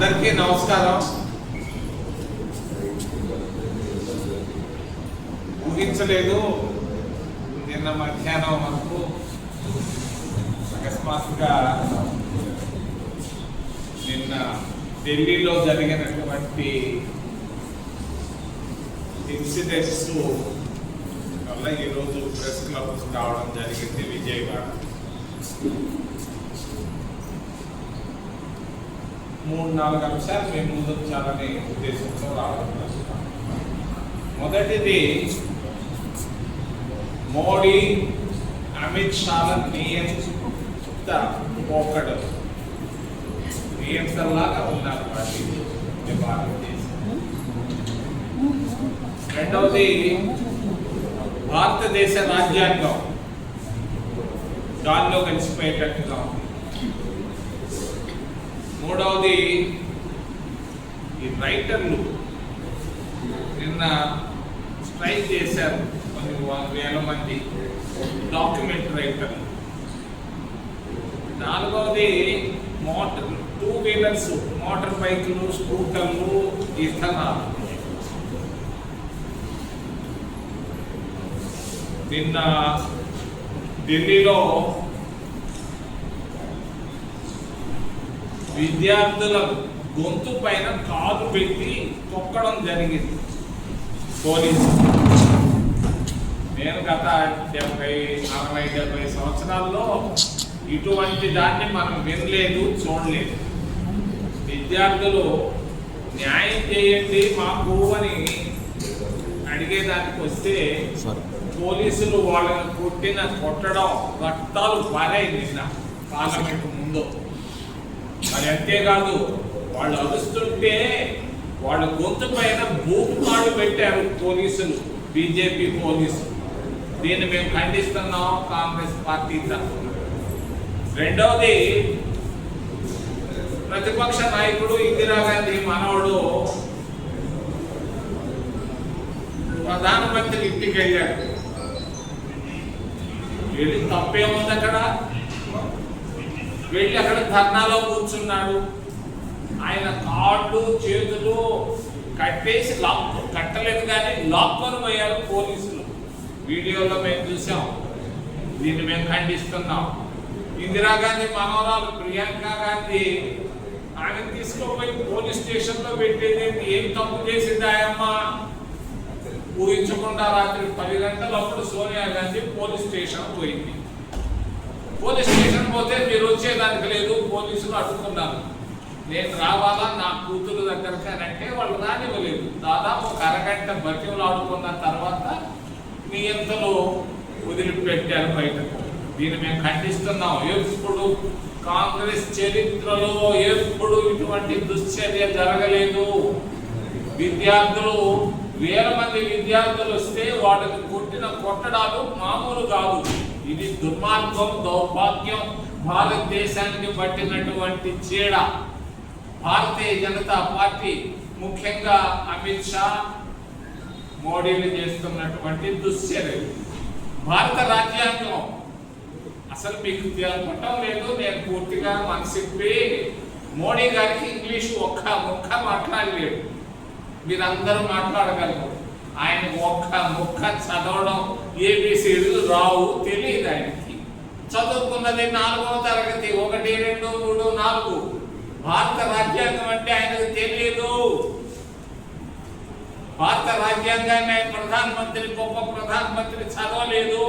అందరికీ నమస్కారం. ఊహించలేదు నిన్న మధ్యాహ్నం వరకు అకస్మాత్తుగా నిన్న ఢిల్లీలో జరిగినటువంటి ఇన్సిడెంట్స్ వల్ల ఈరోజు ప్రెస్ క్లబ్ రావడం జరిగింది విజయవాడ. 3-4 అంశాలు మేము ముందు చాలని ఉద్దేశంతో రావడం. మొదటిది, మోడీ అమిత్ షాల నియంత పోకడు, నియంతలాగా ఉన్నారు భారతదేశం. రెండవది, భారతదేశ రాజ్యాంగం గాల్లో కలిసిపోయేటట్టుగా ఉంది. మూడవది, ఈ రైటర్లు నిన్న స్ట్రైక్ చేశారు కొన్ని వేల మంది డాక్యుమెంట్ రైటర్లు. నాలుగవది, టూ వీలర్స్, మోటార్ బైకులు, స్కూటర్లు, ఇథనాల్. నిన్న ఢిల్లీలో విద్యార్థుల గొంతు పైన కాలు పెట్టి తొక్కడం జరిగింది పోలీసు. నేను గత 60-70 సంవత్సరాల్లో ఇటువంటి దాన్ని మనం వినలేదు, చూడలేదు. విద్యార్థులు న్యాయం చేయండి మాకు అని అడిగేదానికి వస్తే పోలీసులు వాళ్ళని కొట్టడం, రక్తాలు పారాయి నిన్న పార్లమెంట్ ముందు. మరి అంతేకాదు, వాళ్ళు అరుస్తుంటే వాళ్ళ గొంతు పైన బూపుమాడు పెట్టారు పోలీసులు, బీజేపీ పోలీసులు. దీన్ని మేము ఖండిస్తున్నాం కాంగ్రెస్ పార్టీ తరఫున. రెండవది, ప్రతిపక్ష నాయకుడు ఇందిరాగాంధీ మనవడు ప్రధానమంత్రి ఇంటికి వెళ్ళాడు. వెళ్ళి తప్పేముంది అక్కడ? వెళ్ళి అక్కడ ధర్నాలో కూర్చున్నాడు. ఆయన కాళ్ళు చేతులు కట్టేసి కట్టలేదు కానీ లాక్కొని పోయారు పోలీసులు. వీడియోలో మేము చూసాం. దీన్ని మేము ఖండిస్తున్నాం. ఇందిరాగాంధీ మనవరాలు ప్రియాంక గాంధీ ఆమె తీసుకుపోయి పోలీస్ స్టేషన్లో పెట్టేది ఏం తప్పు చేసింది ఆయమ్మ? ఊహించకుండా రాత్రి 10 గంటలప్పుడు సోనియా గాంధీ పోలీస్ స్టేషన్ పోయింది. పోలీస్ స్టేషన్ పోతే మీరు వచ్చేదానికి లేదు, పోలీసులు అడ్డుకున్నారు. నేను రావాలా నా కూతురు దగ్గరికి అని అంటే వాళ్ళు రానివ్వలేదు. దాదాపు 1 అరగంట బతివులు ఆడుకున్న తర్వాత నియంతలు వదిలిపెట్టారు బయటకు. దీన్ని మేము ఖండిస్తున్నాం. ఎప్పుడు కాంగ్రెస్ చరిత్రలో ఎప్పుడు ఇటువంటి దుశ్చర్య జరగలేదు. విద్యార్థులు, వేల మంది విద్యార్థులు వస్తే వాళ్ళకి కొట్టడాలు మామూలు కాదు. ఇది దుర్మార్గం, దౌర్భాగ్యం, భారతదేశానికి పట్టినటువంటి చీడ. భారతీయ జనతా పార్టీ, ముఖ్యంగా అమిత్ షా, మోడీలు చేస్తున్నటువంటి దుశ్చర్యలు. భారత రాజ్యాంగం అసలు మీకు తెలపటం లేదు. నేను పూర్తిగా మనసిప్పి మోడీ గారికి ఇంగ్లీషు ఒక్క ముక్క మాట్లాడలేడు. మీరందరూ మాట్లాడగలరు. ఆయన ఒక్క ముక్క చదవడం, ఏబిసిడీలు రావు, తెలియదు ఆయనకి. చదువుకున్నది 4వ తరగతి, 1, 2, 3, 4. భారత రాజ్యాంగం అంటే ఆయనకు తెలియదు. భారత రాజ్యాంగాన్ని ఆయన ప్రధానమంత్రి, గొప్ప ప్రధానమంత్రి చదవలేడు.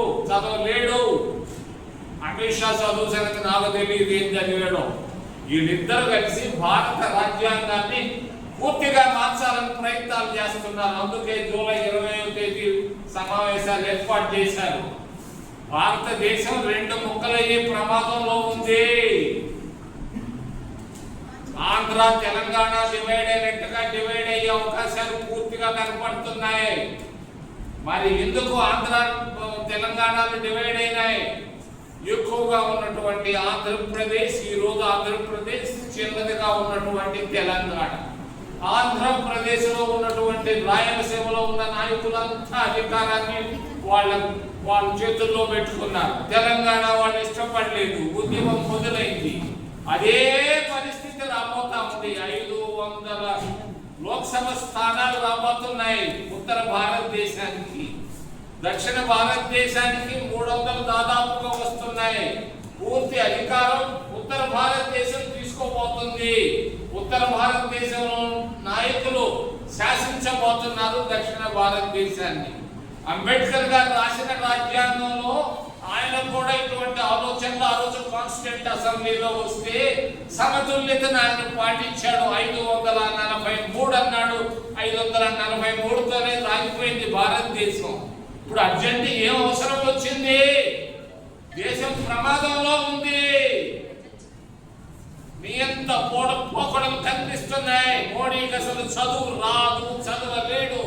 అమిత్ షా చదువు సంగతి నాకు తెలియదు ఏం చదివాడు. వీళ్ళిద్దరు కలిసి భారత రాజ్యాంగాన్ని పూర్తిగా మార్చాలని ప్రయత్నాలు చేస్తున్నారు. అందుకే జూలై 20వ తేదీ సమావేశాలు ఏర్పాటు చేశారు. భారతదేశం 2 ముక్కలయ్యే ప్రమాదంలో ఉంది. ఆంధ్ర, తెలంగాణ డివైడ్ అయ్యే అవకాశాలు పూర్తిగా కనపడుతున్నాయి. మరి ఎందుకు ఆంధ్ర, తెలంగాణలు డివైడ్ అయినాయి? ఎక్కువగా ఉన్నటువంటి ఆంధ్రప్రదేశ్, ఈరోజు ఆంధ్రప్రదేశ్ చిన్నదిగా ఉన్నటువంటి తెలంగాణ. ఆంధ్రప్రదేశ్లో ఉన్నటువంటి రాయలసీమలో ఉన్న నాయకులంతా అధికారాన్ని వాళ్ళ చేతుల్లో పెట్టుకున్నారు. తెలంగాణ వాళ్ళు ఇష్టపడలేదు, ఉద్యమం మొదలైంది. అదే పరిస్థితి రాబోతా ఉంది. 5 500 లోక్సభ స్థానాలు రాబోతున్నాయి ఉత్తర భారతదేశానికి. దక్షిణ భారతదేశానికి 300 దాదాపుగా వస్తున్నాయి. పూర్తి అధికారం ఉత్తర భారతదేశం తీసుకోబోతుంది. ఉత్తర భారతదేశంలో నాయకులు శాసించబోతున్నారు దక్షిణ భారతదేశాన్ని. అంబేద్కర్ గారు రాసిన రాజ్యాంగంలో ఆయన కూడా ఇటువంటి ఆలోచనలు ఆ రోజు కాన్స్టిట్యూంట్ అసెంబ్లీలో వస్తే సమతుల్యతను ఆయన పాటించాడు. 543 అన్నాడు. 543తోనే రాగిపోయింది భారతదేశం. ఇప్పుడు అర్జెంట్ ఏం అవసరం వచ్చింది? దేశం ప్రమాదంలో ఉంది. నియంత పోకడలు కనిపిస్తున్నాయి. మోడీకి అసలు చదువు రాదు, చదవలేడు.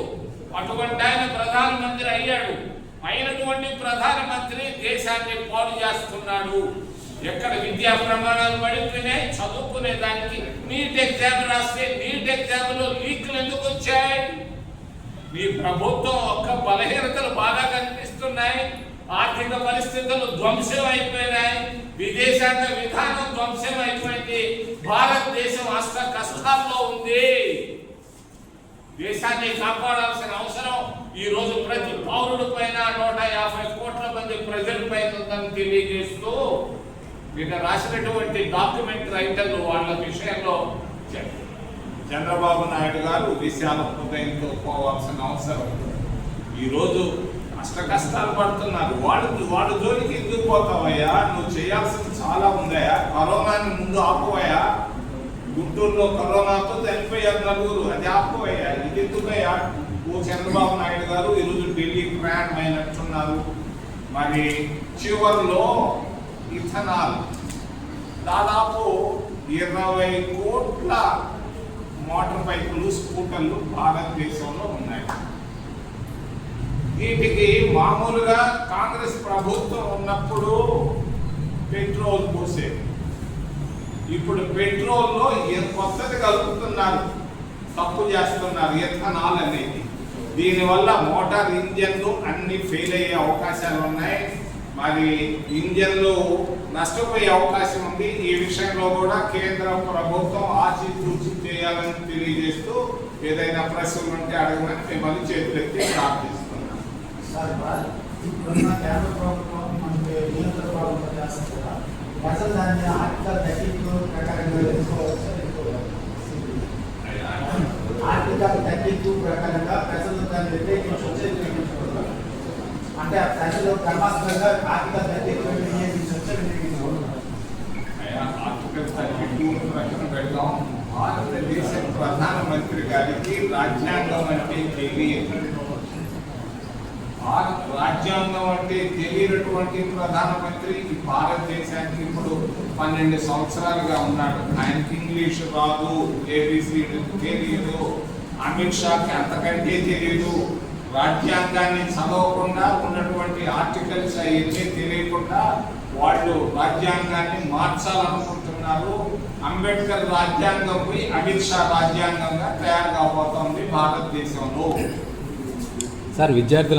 అటువంటి ఆయన ప్రధానమంత్రి అయ్యాడు. అయినటువంటి ప్రధానమంత్రి దేశాన్ని పాడు చేస్తున్నాడు. ఎక్కడ విద్యా ప్రమాణాలు పడిపోయినాయి. చదువుకునే దానికి నీట్ ఎగ్జామ్ రాస్తే నీట్ ఎగ్జామ్ లో లీక్లు ఎందుకు వచ్చాయి? మీ ప్రభుత్వం ఒక్క బలహీనతలు బాగా కనిపిస్తున్నాయి. ఆర్థిక పరిస్థితులు ధ్వంసం అయిపోయినాయి. విదేశాంగ విధానం ధ్వంసం అయిపోయింది. భారతదేశం అష్ట కష్టాల్లో ఉంది. దేశాన్ని కాపాడాల్సిన అవసరం ఈ రోజు ప్రతి పౌరుడి పైన 150 కోట్ల మంది ప్రజల పైన ఉందని తెలియజేస్తూ నిన్న రాసినటువంటి డాక్యుమెంట్ రైటర్లు వాళ్ళ విషయంలో చంద్రబాబు నాయుడు గారు విశాల హృదయంతో పోవాల్సిన అవసరం. ఈరోజు కష్టాలు పడుతున్నారు. వాడు జోలికి ఎందుకు పోతావయ్యా? నువ్వు చేయాల్సింది చాలా ఉందయ్యా. కరోనాని ముందు ఆపువయ్యా. గుంటూరులో కరోనాతో చనిపోయారు 4. అది ఆపువయ్యా. ఇది ఎందుకయ్యా? చంద్రబాబు నాయుడు గారు ఈరోజు ఢిల్లీ ప్రయాణం అయినట్టున్నారు. మరి చివరిలో ఇథనాల్ దాదాపు 20 కోట్ల మోటార్ బైకులు, స్కూటర్లు భారతదేశంలో ఉన్నాయి. వీటికి మామూలుగా కాంగ్రెస్ ప్రభుత్వం ఉన్నప్పుడు పెట్రోల్ పోసేది. ఇప్పుడు పెట్రోల్లో కొత్తది కలుపుతున్నారు, తప్పు చేస్తున్నారు. ఇథనాల్ అనేది దీనివల్ల మోటార్ ఇంజన్లు అన్ని ఫెయిల్ అయ్యే అవకాశాలు ఉన్నాయి. మరి ఇంజన్లు నష్టపోయే అవకాశం ఉంది. ఈ విషయంలో కూడా కేంద్ర ప్రభుత్వం ఆచితూచి చేయాలని తెలియజేస్తూ ఏదైనా ప్రశ్నలు ఉంటే అడగమని మిమ్మల్ని చేతులెత్తి ప్రార్థిస్తున్నాం. ప్రజలు దాన్ని ఆర్టికల్ 32 ప్రకారంగా ఆర్టికల్ 32 ప్రకారంగా ప్రజలు దాన్ని వ్యతిరేకించవచ్చు. అంటే ప్రజలు క్రమస్థంగా ఆర్టికల్ 32 వినియోగించవచ్చు. ఆర్టికల్ 32 ప్రకటన పెడతాం. భారతదేశ ప్రధానమంత్రి గారికి రాజ్యాంగం అంటే తెలియదు. రాజ్యాంగం అంటే తెలియనటువంటి ప్రధానమంత్రి భారతదేశానికి ఇప్పుడు 12 సంవత్సరాలుగా ఉన్నాడు. ఆయనకి ఇంగ్లీష్ రాదు, ఏబిసి తెలియదు. అమిత్ షాకి అంతకంటే తెలియదు. రాజ్యాంగాన్ని చదవకుండా ఉన్నటువంటి ఆర్టికల్స్ అవన్నీ తెలియకుండా వాళ్ళు రాజ్యాంగాన్ని మార్చాలనుకుంటున్నారు. అంబేద్కర్ రాజ్యాంగం పోయి అమిత్ షా రాజ్యాంగంగా తయారు కాబోతోంది భారతదేశంలో. సార్ విద్యార్థులు